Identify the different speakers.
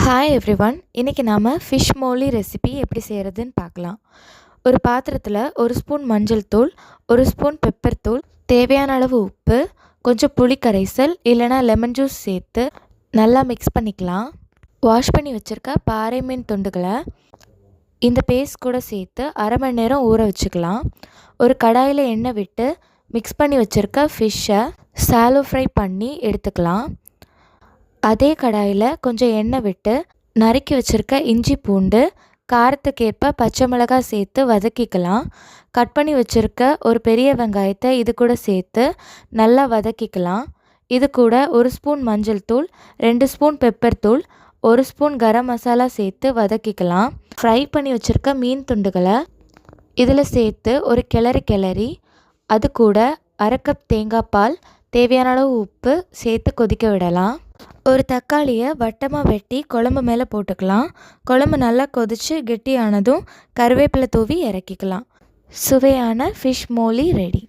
Speaker 1: Hi everyone. இன்றைக்கி நாம் fish Molly recipe எப்படி செய்கிறதுன்னு பார்க்கலாம். ஒரு பாத்திரத்தில் ஒரு ஸ்பூன் மஞ்சள் தூள், ஒரு ஸ்பூன் பெப்பர் தூள், தேவையான அளவு உப்பு, கொஞ்சம் புளி கரைசல் இல்லைனா லெமன் ஜூஸ் சேர்த்து நல்லா மிக்ஸ் பண்ணிக்கலாம். வாஷ் பண்ணி வச்சுருக்க பாறை மீன் துண்டுகளை இந்த பேஸ்ட் கூட சேர்த்து அரை மணி நேரம் ஊற வச்சுக்கலாம். ஒரு கடாயில் எண்ணெய் விட்டு மிக்ஸ் பண்ணி வச்சுருக்க ஃபிஷ்ஷை சாலோ ஃப்ரை பண்ணி எடுத்துக்கலாம். அதே கடாயில் கொஞ்சம் எண்ணெய் விட்டு நறுக்கி வச்சுருக்க இஞ்சி பூண்டு, காரத்துக்கேற்ப பச்சை மிளகாய் சேர்த்து வதக்கிக்கலாம். கட் பண்ணி வச்சுருக்க ஒரு பெரிய வெங்காயத்தை இது கூட சேர்த்து நல்லா வதக்கிக்கலாம். இது கூட ஒரு ஸ்பூன் மஞ்சள் தூள், 2 ஸ்பூன் பெப்பர் தூள், 1 ஸ்பூன் கரம் மசாலா சேர்த்து வதக்கிக்கலாம். ஃப்ரை பண்ணி வச்சுருக்க மீன் துண்டுகளை இதில் சேர்த்து ஒரு கிளறி அது கூட அரை கப் தேங்காய் பால், தேவையான அளவு உப்பு சேர்த்து கொதிக்க விடலாம். ஒரு தக்காளியை வட்டமாக வெட்டி குழம்பு மேலே போட்டுக்கலாம். குழம்பு நல்லா கொதித்து கெட்டியானதும் கருவேப்பிலை தூவி இறக்கிக்கலாம். சுவையான ஃபிஷ் மோலி ரெடி.